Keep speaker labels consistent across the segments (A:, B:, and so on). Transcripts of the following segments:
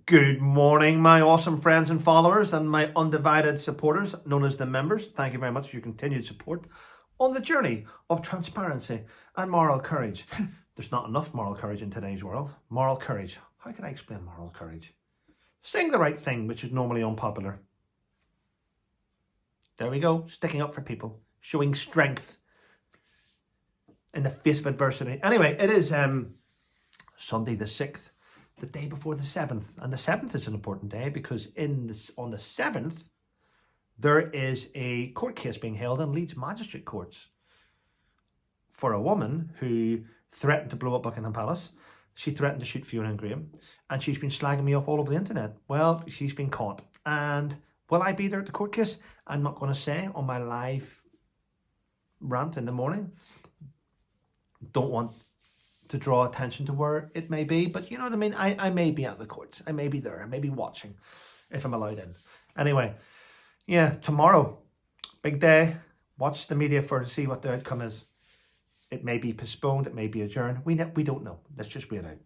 A: Good morning, my awesome friends and followers and my undivided supporters, known as the members. Thank you very much for your continued support on the journey of transparency and moral courage. There's not enough moral courage in today's world. Moral courage. How can I explain moral courage? Saying the right thing, which is normally unpopular. There we go. Sticking up for people. Showing strength in the face of adversity. Anyway, it is Sunday the 6th. The day before the 7th, and the 7th is an important day because on the 7th there is a court case being held in Leeds Magistrate Courts for a woman who threatened to blow up Buckingham Palace. She threatened to shoot Fiona and Graham, and she's been slagging me off all over the internet. Well, she's been caught, and will I be there at the court case? I'm not going to say on my live rant in the morning. Don't want to draw attention to where it may be, but you know what I mean. I may be at the court. I may be there. I may be watching if I'm allowed in. Anyway, yeah, tomorrow, big day. Watch the media to see what the outcome is. It may be postponed. It may be adjourned. We don't know. Let's just wait out.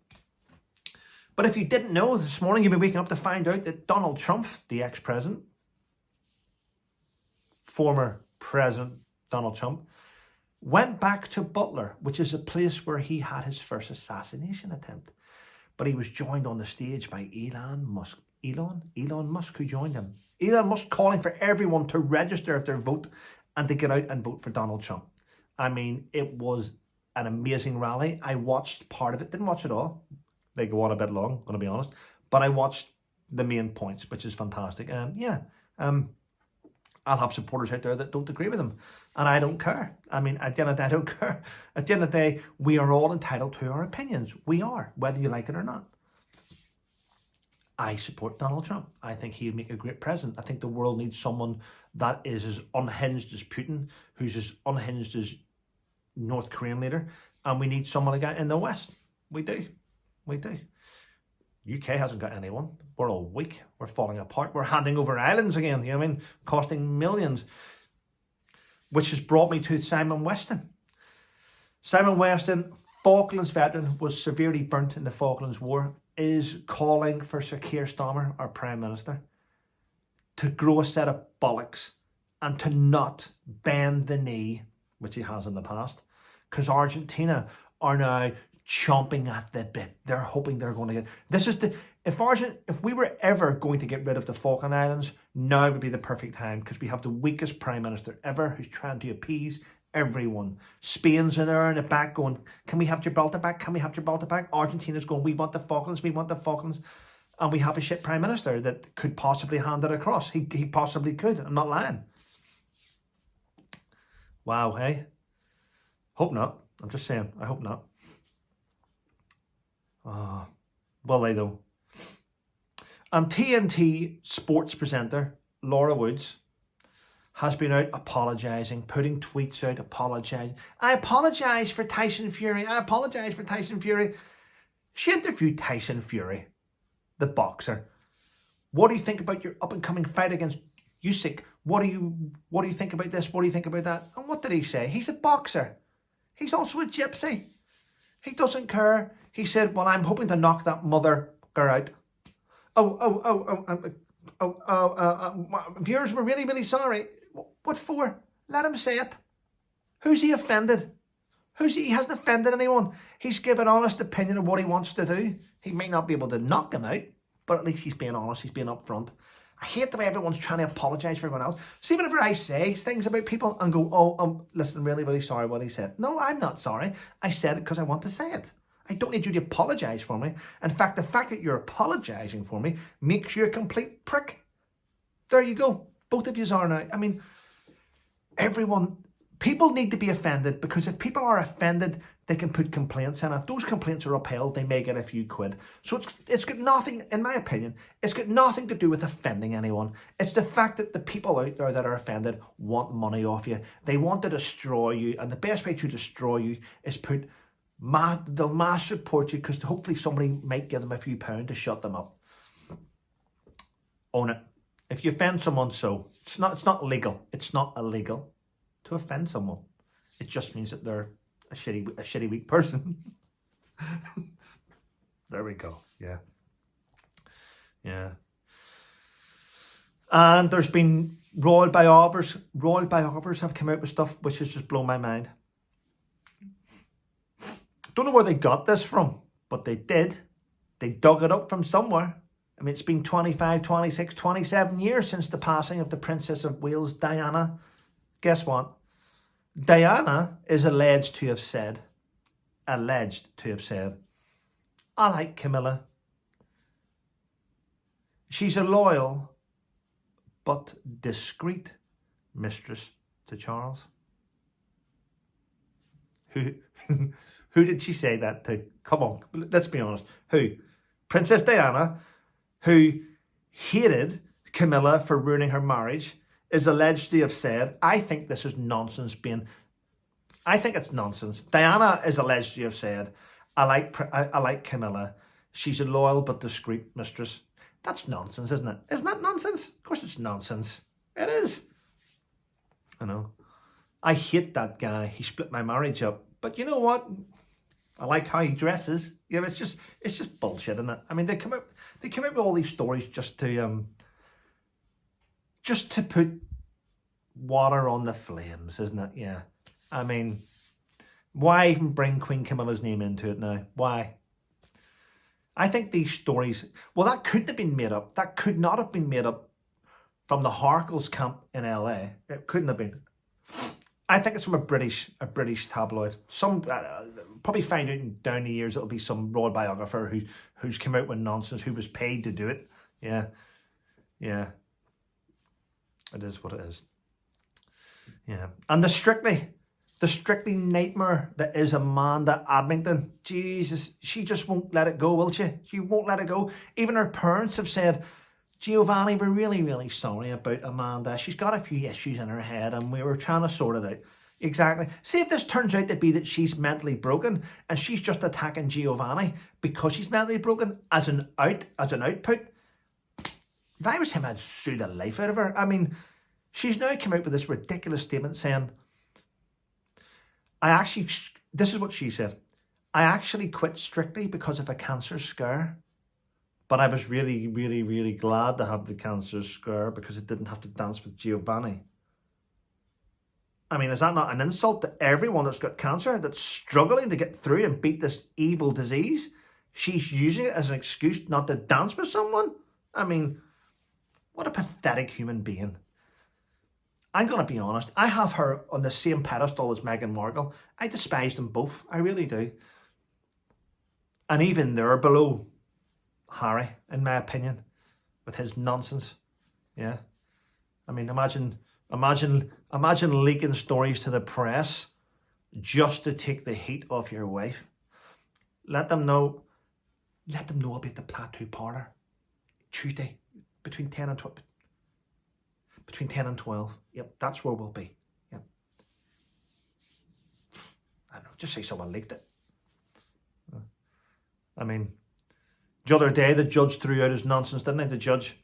A: But if you didn't know, this morning you'll be waking up to find out that Donald Trump, the ex-president, former president Donald Trump, went back to Butler, which is a place where he had his first assassination attempt. But he was joined on the stage by Elon Musk. Elon Musk, who joined him. Elon Musk calling for everyone to register if their vote and to get out and vote for Donald Trump. I mean, it was an amazing rally. I watched part of it. Didn't watch it all. They go on a bit long, going to be honest. But I watched the main points, which is fantastic. I'll have supporters out there that don't agree with him. And I don't care. I mean, at the end of the day, I don't care. At the end of the day, we are all entitled to our opinions. We are, whether you like it or not. I support Donald Trump. I think he'd make a great president. I think the world needs someone that is as unhinged as Putin, who's as unhinged as North Korean leader. And we need someone like that in the West. We do. UK hasn't got anyone. We're all weak. We're falling apart. We're handing over islands again, you know what I mean? Costing millions. Which has brought me to Simon Weston. Simon Weston, Falklands veteran, was severely burnt in the Falklands War, is calling for Sir Keir Starmer, our Prime Minister, to grow a set of bollocks and to not bend the knee, which he has in the past, because Argentina are now chomping at the bit. They're hoping they're going to get... If we were ever going to get rid of the Falkland Islands, now would be the perfect time, because we have the weakest Prime Minister ever who's trying to appease everyone. Spain's in there in the back going, can we have Gibraltar back? Can we have Gibraltar back? Argentina's going, we want the Falklands. And we have a shit Prime Minister that could possibly hand it across. He possibly could. I'm not lying. Wow, hey? Hope not. I'm just saying, I hope not. Will they though? TNT sports presenter Laura Woods has been out apologising, putting tweets out apologising. I apologise for Tyson Fury. She interviewed Tyson Fury, the boxer. What do you think about your up-and-coming fight against Usyk? What do you think about this? What do you think about that? And what did he say? He's a boxer. He's also a gypsy. He doesn't care. He said, well, I'm hoping to knock that mother out. Viewers were really, really sorry. What for? Let him say it. Who's he offended? He hasn't offended anyone. He's given honest opinion of what he wants to do. He may not be able to knock him out, but at least he's being honest. He's being upfront. I hate the way everyone's trying to apologise for everyone else. See, whenever I say things about people and go, listen, really, really sorry what he said. No, I'm not sorry. I said it because I want to say it. I don't need you to apologise for me. In fact, the fact that you're apologising for me makes you a complete prick. There you go. Both of you are now. I mean, people need to be offended, because if people are offended, they can put complaints in. If those complaints are upheld, they may get a few quid. So it's got nothing, in my opinion, it's got nothing to do with offending anyone. It's the fact that the people out there that are offended want money off you. They want to destroy you, and the best way to destroy you is they'll mass support you, because hopefully somebody might give them a few pounds to shut them up. Own it. If you offend someone, so it's not legal. It's not illegal to offend someone. It just means that they're a shitty weak person. There we go. Yeah. Yeah. And there's been royal biographers. Royal biographers have come out with stuff which has just blown my mind. Don't know where they got this from, but they did. They dug it up from somewhere. I mean, it's been 25, 26, 27 years since the passing of the Princess of Wales, Diana. Guess what? Diana is alleged to have said, I like Camilla. She's a loyal but discreet mistress to Charles. Who did she say that to? Come on, let's be honest. Who? Princess Diana, who hated Camilla for ruining her marriage, is alleged to have said, I think this is nonsense I think it's nonsense. Diana is alleged to have said, I like Camilla. She's a loyal but discreet mistress. That's nonsense, isn't it? Isn't that nonsense? Of course it's nonsense. It is. I know. I hate that guy. He split my marriage up. But you know what? I like how he dresses. You know, it's just bullshit, isn't it? I mean, they come out with all these stories just to put water on the flames, isn't it? Yeah. I mean, why even bring Queen Camilla's name into it now? Why? I think these stories, well, that couldn't have been made up. That could not have been made up from the Harkles camp in LA. It couldn't have been. I think it's from a British tabloid. Some probably find out down the years it'll be some royal biographer who's come out with nonsense, who was paid to do it. Yeah. It is what it is. Yeah. And the strictly nightmare that is Amanda Admington. Jesus, she just won't let it go, will she? She won't let it go. Even her parents have said, Giovanni, we're really, really sorry about Amanda. She's got a few issues in her head and we were trying to sort it out. Exactly. See if this turns out to be that she's mentally broken and she's just attacking Giovanni because she's mentally broken as an output. If I was him, I'd sue the life out of her. I mean, she's now come out with this ridiculous statement saying, this is what she said, I actually quit strictly because of a cancer scare. But I was really, really, really glad to have the cancer scare because I didn't have to dance with Giovanni. I mean, is that not an insult to everyone that's got cancer, that's struggling to get through and beat this evil disease? She's using it as an excuse not to dance with someone? I mean, what a pathetic human being. I'm going to be honest, I have her on the same pedestal as Meghan Markle. I despise them both, I really do. And even they're below Harry, in my opinion, with his nonsense. Yeah. I mean, imagine leaking stories to the press just to take the heat off your wife. Let them know about the tattoo parlour Tuesday between 10 and 12. Between 10 and 12. Yep, that's where we'll be. Yep. I don't know, just say someone leaked it. I mean, the other day, the judge threw out his nonsense, didn't he? The judge.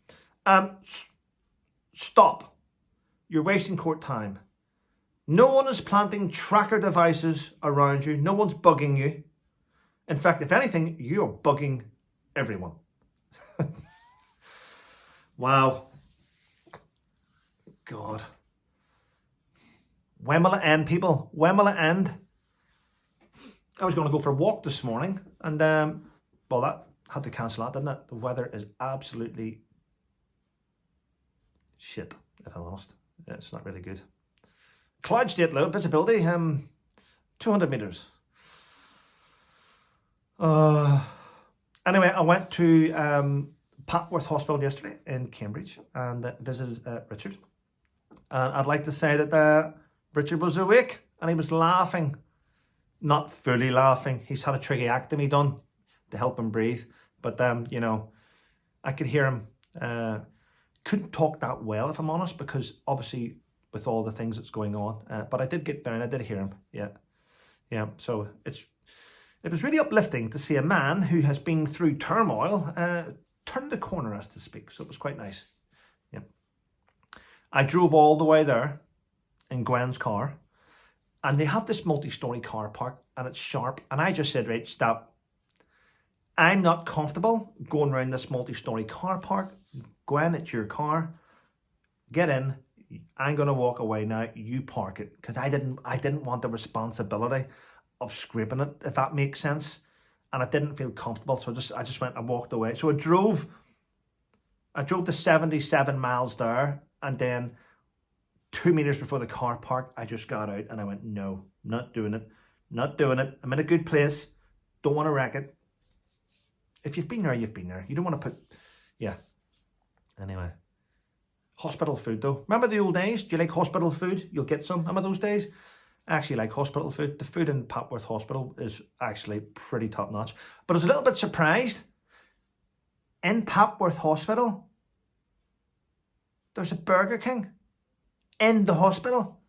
A: Stop. You're wasting court time. No one is planting tracker devices around you. No one's bugging you. In fact, if anything, you're bugging everyone. Wow. God. When will it end, people? When will it end? I was going to go for a walk this morning and, well, that had to cancel that, didn't it? The weather is absolutely shit, if I'm honest. It's not really good. Cloud state low, visibility, 200 metres. Anyway, I went to Patworth Hospital yesterday in Cambridge and visited Richard. And I'd like to say that Richard was awake and he was laughing. Not fully laughing. He's had a tracheotomy done to help him breathe. But, you know, I could hear him. Couldn't talk that well, if I'm honest, because obviously with all the things that's going on. But I did get down. I did hear him. Yeah. So it was really uplifting to see a man who has been through turmoil turn the corner, as to speak. So it was quite nice. Yeah. I drove all the way there in Gwen's car. And they have this multi-story car park and it's sharp. And I just said, right, stop. I'm not comfortable going around this multi-story car park. Gwen, it's your car. Get in. I'm gonna walk away now. You park it, because I didn't want the responsibility of scraping it, if that makes sense. And I didn't feel comfortable, so I walked away. So I drove the 77 miles there, and then 2 meters before the car park, I just got out and I went, no, not doing it. Not doing it. I'm in a good place. Don't want to wreck it. If you've been there, you've been there. You don't want to put, yeah. Anyway. Hospital food though. Remember the old days? Do you like hospital food? You'll get some. Remember those days? I actually like hospital food. The food in Papworth Hospital is actually pretty top notch. But I was a little bit surprised. In Papworth Hospital, there's a Burger King in the hospital.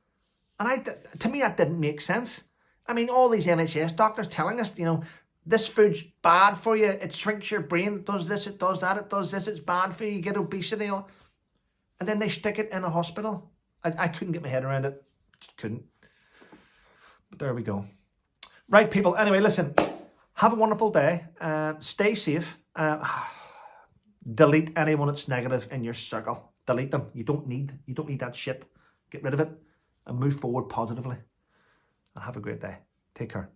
A: And to me, that didn't make sense. I mean, all these NHS doctors telling us, you know, this food's bad for you. It shrinks your brain. It does this, it does that, it does this. It's bad for you. You get obesity. And then they stick it in a hospital. I couldn't get my head around it. Just couldn't. But there we go. Right, people. Anyway, listen. Have a wonderful day. Stay safe. Delete anyone that's negative in your circle. Delete them. You don't need that shit. Get rid of it and move forward positively. And have a great day. Take care.